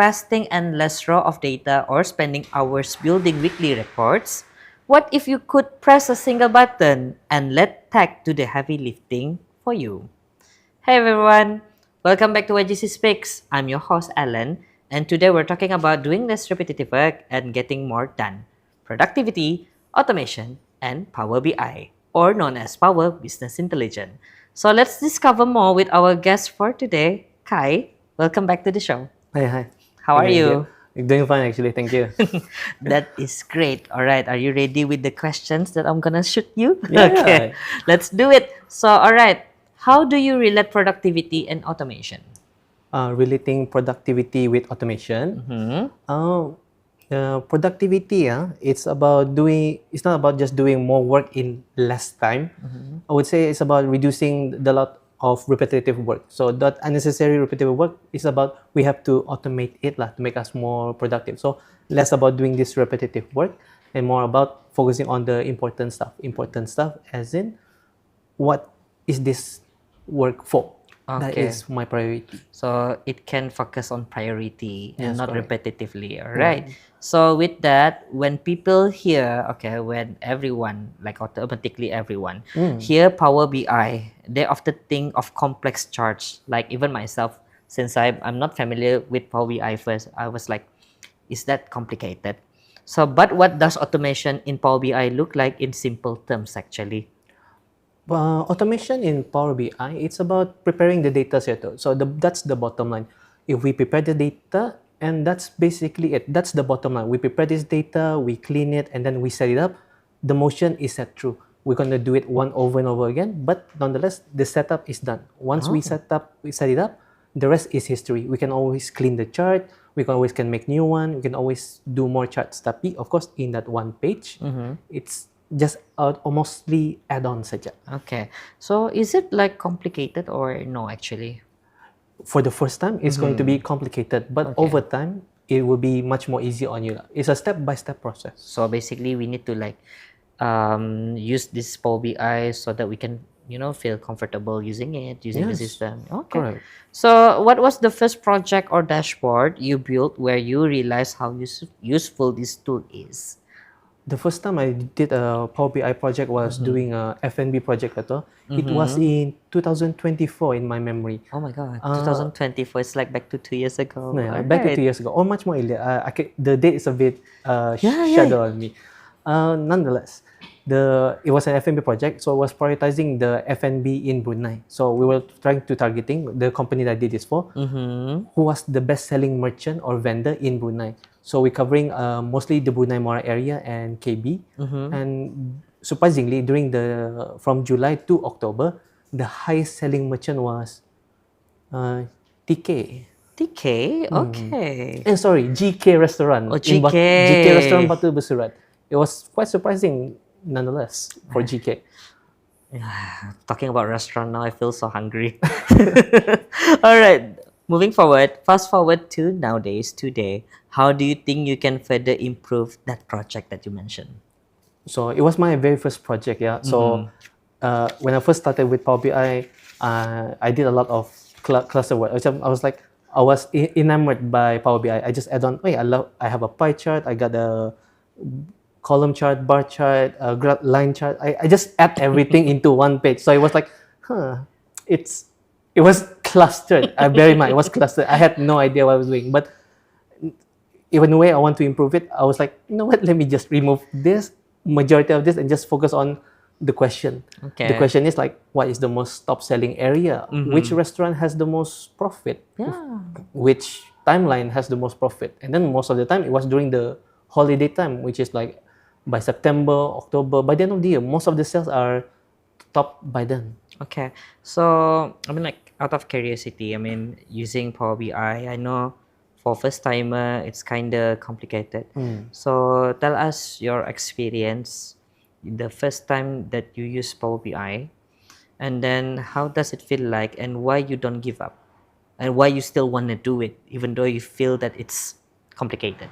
pasting endless row of data or spending hours building weekly reports? What if you could press a single button and let tech do the heavy lifting for you? Hey everyone, welcome back to YGC Speaks. I'm your host Alan, and today we're talking about doing less repetitive work and getting more done. Productivity, automation, and Power BI, or known as Power Business Intelligence. So let's discover more with our guest for today, Kai. Welcome back to the show. Hi, hi. How are Okay, you? doing fine actually. Thank you. That is great. All right, are you ready with the questions that I'm gonna shoot you? Yeah, Okay, yeah. let's do it. So, all right, how do you relate productivity and automation? Relating productivity with automation. Mm-hmm. Productivity, it's about doing. It's not about just doing more work in less time. Mm-hmm. I would say it's about reducing the lot of repetitive work. So that unnecessary repetitive work is about we have to automate it lah, to make us more productive. So less about doing this repetitive work and more about focusing on the important stuff. Important stuff as in what is this work for? That Okay, is my priority. so it can focus on priority and Yes, not correct. repetitively. All right. So with that, when people hear, okay, when everyone, like automatically everyone, hear Power BI, they often think of complex charts. Like even myself, since I'm not familiar with Power BI first, I was like, is that complicated? So, but what does automation in Power BI look like in simple terms actually? Automation in Power BI, it's about preparing the data set. So that's the bottom line. If we prepare the data, and that's basically it. That's the bottom line. We prepare this data, we clean it, and then we set it up. The motion is set through. We're going to do it one over and over again, but nonetheless, the setup is done. Once Oh, we set it up, the rest is history. We can always clean the chart. We can always make new one. We can always do more charts. Tapi, of course, in that one page, it's just mostly add-on saja. okay. So is it like complicated or no actually? For the first time, it's going to be complicated, but Okay. over time, it will be much more easy on you. It's a step-by-step process. So basically, we need to like use this Power BI so that we can, feel comfortable using it, using the Yes, system. Okay. correct. So what was the first project or dashboard you built where you realized how useful this tool is? The first time I did a Power BI project was doing a FNB project. It was in 2024 in my memory. Oh my God, Uh, 2024. It's like back to 2 years ago. No, yeah, All back to right. 2 years ago, or much more earlier. The date is a bit Yeah, yeah. shadow on me. Nonetheless, it was an FNB project, so I was prioritizing the FNB in Brunei. So we were trying to targeting the company that I did this for, Mm-hmm. who was the best-selling merchant or vendor in Brunei. So we're covering mostly the Brunei Mara area and KB. And surprisingly, from July to October, the highest-selling merchant was TK. TK. Okay. And sorry, GK Restaurant Oh, in GK Restaurant GK. Batu Besurat. It was quite surprising nonetheless for GK. Talking about restaurant now, I feel so hungry. All right, moving forward, fast forward to nowadays, today. How do you think you can further improve that project that you mentioned? So it was my very first project, yeah. So when I first started with Power BI, I did a lot of cluster work. I was enamored by Power BI. I just add on, hey, I have a pie chart, I got a column chart, bar chart, line chart. I just add everything into one page. So it was like, it was clustered. I bear in mind, it was clustered. I had no idea what I was doing. But even the way I want to improve it, I was like, you know what, let me just remove this, majority of this, and just focus on the question. Okay. The question is like, what is the most top selling area? Which restaurant has the most profit? Yeah. Which timeline has the most profit? And then most of the time, it was during the holiday time, which is like by September, October. By the end of the year, most of the sales are top by then. Okay. So, like, out of curiosity, using Power BI, I know for first timer, it's kind of complicated. So, tell us your experience the first time that you use Power BI, and then how does it feel like, and why you don't give up, and why you still want to do it, even though you feel that it's complicated.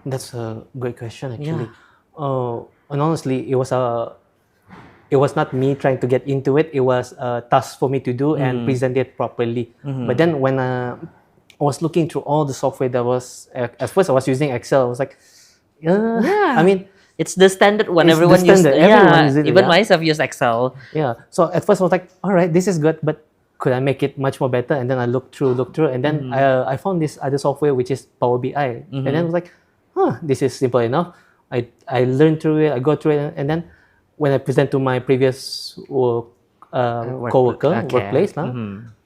That's a great question, actually. Yeah. And honestly, it was not me trying to get into it. It was a task for me to do and present it properly. But then when I was looking through all the software that was at first I was using Excel. I was like, Yeah. I mean, It's the standard one. it's the Everyone use. standard. Everyone Yeah. uses it. Even Yeah. myself use Excel. Yeah. So at first I was like, all right, this is good, but could I make it much more better? And then I looked through, and then I found this other software which is Power BI, and then I was like, this is simple enough. I learned through it. I go through it, and then when I present to my previous coworker, okay. workplace,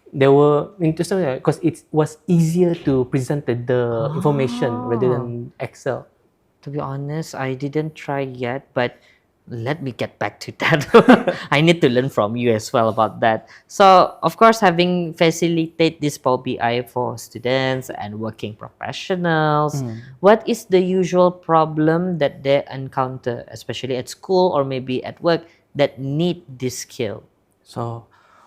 they were interested because it was easier to present the information rather than Excel. To be honest, I didn't try yet, but let me get back to that. I need to learn from you as well about that. So, of course, having facilitate this Power BI for students and working professionals, what is the usual problem that they encounter, especially at school or maybe at work, that need this skill? So,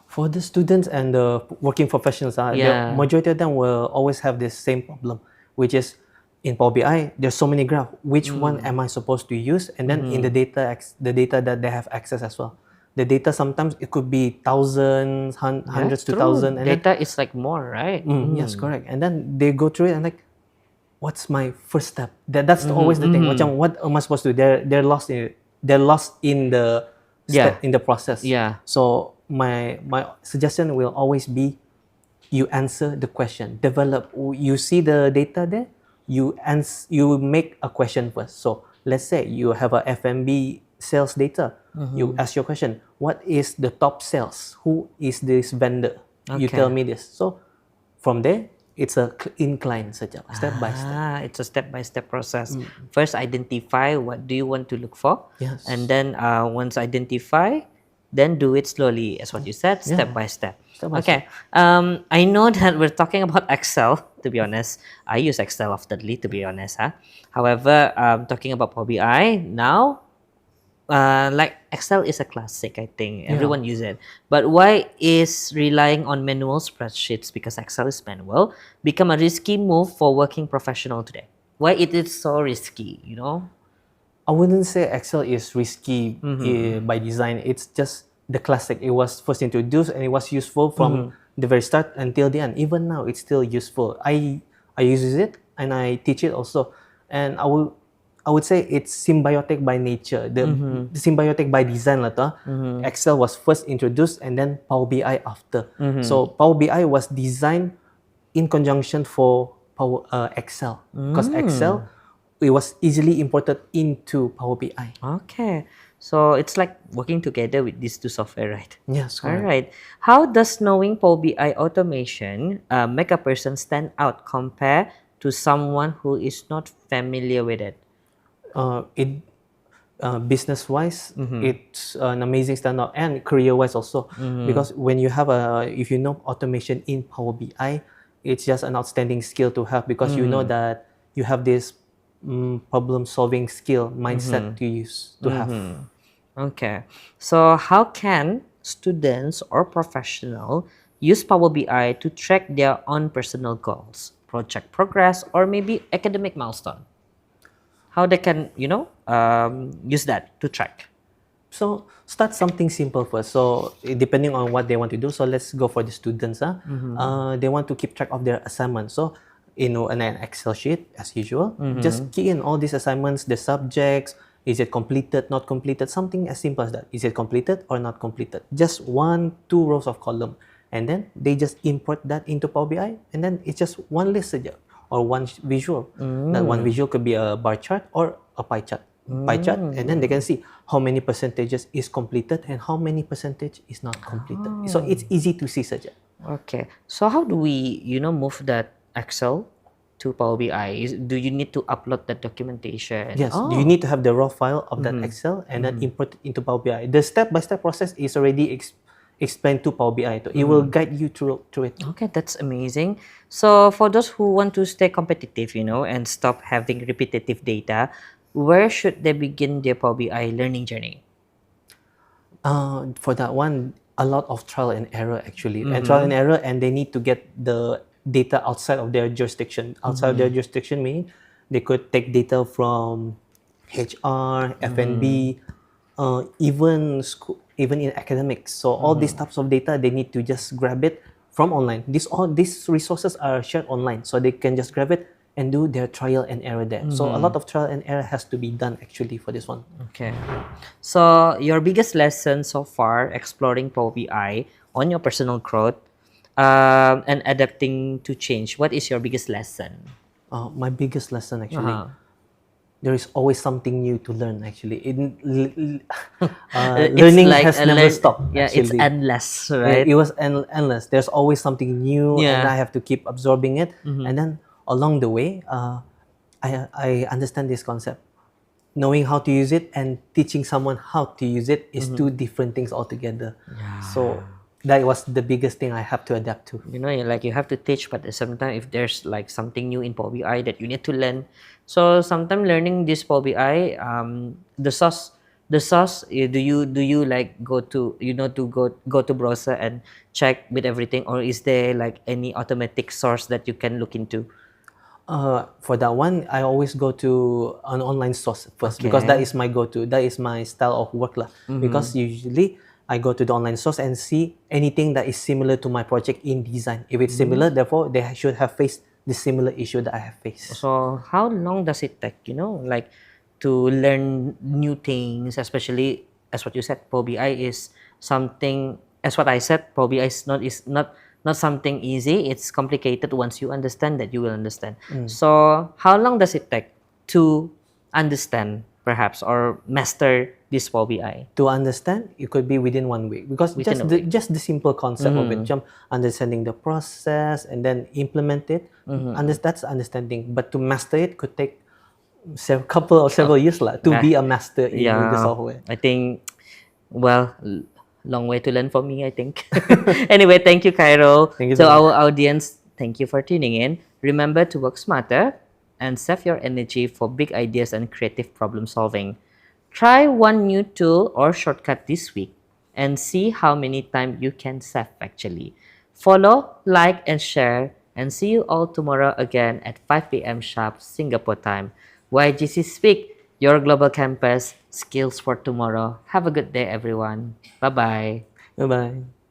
for the students and the working professionals, Yeah. the majority of them will always have this same problem, which is in Power BI, there's so many graphs. Which one am I supposed to use? And then in the data that they have access as well. The data sometimes it could be thousands, hundreds to True. thousands. And Data is like more, right? yes, correct. And then they go through it and like, what's my first step? That's always the thing. Macam, what am I supposed to do? They're lost in it. They're lost in the step in the process. Yeah. So my suggestion will always be, you answer the question. Develop. You see the data there. You make a question first. So let's say you have a FMB sales data. You ask your question. What is the top sales? Who is this vendor? You Okay. tell me this. So from there, it's a incline saja, step by step. It's a step-by-step process. First, identify what do you want to look for. Yes. And then once identify, then do it slowly, as what you said, step by step. Step by Okay. I know that we're talking about Excel, to be honest. I use Excel oftenly, to be honest. However, talking about Power BI, now like Excel is a classic, I think. Everyone use it. But why is relying on manual spreadsheets, because Excel is manual, become a risky move for working professional today? Why it is so risky, you know? I wouldn't say Excel is risky by design. It's just the classic. It was first introduced and it was useful from the very start until the end. Even now, it's still useful. I use it and I teach it also. And I would say it's symbiotic by nature. The symbiotic by design lah. Excel was first introduced and then Power BI after. So Power BI was designed in conjunction for Excel, because Excel, it was easily imported into Power BI. Okay. So it's like working together with these two software, right? Yes, All correct. right. How does knowing Power BI automation make a person stand out compared to someone who is not familiar with it? Business-wise, it's an amazing standout, and career-wise also, because when you have if you know automation in Power BI, it's just an outstanding skill to have, because you know that you have this problem-solving skill mindset to have. Okay. So how can students or professional use Power BI to track their own personal goals, project progress, or maybe academic milestone? How they can, use that to track? So start something simple first. So depending on what they want to do. So let's go for the students. They want to keep track of their assignments. So in an Excel sheet as usual, just key in all these assignments, the subjects. Is it completed, not completed? Something as simple as that. Is it completed or not completed? Just 1-2 rows of column, and then they just import that into Power BI, and then it's just one list saja, or one visual. That one visual could be a bar chart or a pie chart. And then they can see how many percentages is completed and how many percentage is not completed. So it's easy to see saja. Okay. So how do we, move that Excel to Power BI? Do you need to upload that documentation? Yes, you need to have the raw file of that Excel and then import it into Power BI. The step-by-step process is already explained to Power BI. So it will guide you through it. Okay, that's amazing. So for those who want to stay competitive, and stop having repetitive data, where should they begin their Power BI learning journey? For that one, a lot of trial and error actually. And trial and error, and they need to get the data outside of their jurisdiction. Outside of their jurisdiction meaning they could take data from HR, F&B, even in academics. So all these types of data, they need to just grab it from online. These resources are shared online, so they can just grab it and do their trial and error there. So a lot of trial and error has to be done actually for this one. Okay. So your biggest lesson so far exploring Power BI on your personal growth and adapting to change. What is your biggest lesson? My biggest lesson actually, Uh-huh. there is always something new to learn actually. It's Learning like has a never stopped yeah, it's actually. endless, It, right? it was endless. There's always something new, and Yeah. I have to keep absorbing it. And then along the way, I understand this concept. Knowing how to use it and teaching someone how to use it is two different things altogether. So that was the biggest thing I have to adapt to. You know, like you have to teach, but at the same time, if there's like something new in Power BI that you need to learn, so sometimes learning this Power BI, the source, do you like go to go to browser and check with everything, or is there like any automatic source that you can look into? For that one, I always go to an online source first because that Okay. is my go-to. That is my style of work lah. Because usually I go to the online source and see anything that is similar to my project in design. If it's similar, therefore they should have faced the similar issue that I have faced. So how long does it take, like to learn new things, especially as what you said, Power BI is something, as what I said, Power BI is not something easy. It's complicated. Once you understand that, you will understand. So how long does it take to understand perhaps or master this Power BI? To understand, it could be within 1 week because Within just a just the simple concept of it, jump understanding the process and then implement it. That's understanding, but to master it could take several years lah to be a master in the Yeah, software. I think, well, long way to learn for me, I think. Anyway, thank you, Cairo. Thank you To so much. our audience, thank you for tuning in. Remember to work smarter and save your energy for big ideas and creative problem solving. Try one new tool or shortcut this week and see how many time you can save actually. Follow, like, and share, and see you all tomorrow again at 5 p.m. sharp Singapore time. YGC Speak, your global campus, skills for tomorrow. Have a good day, everyone. Bye bye. Bye bye.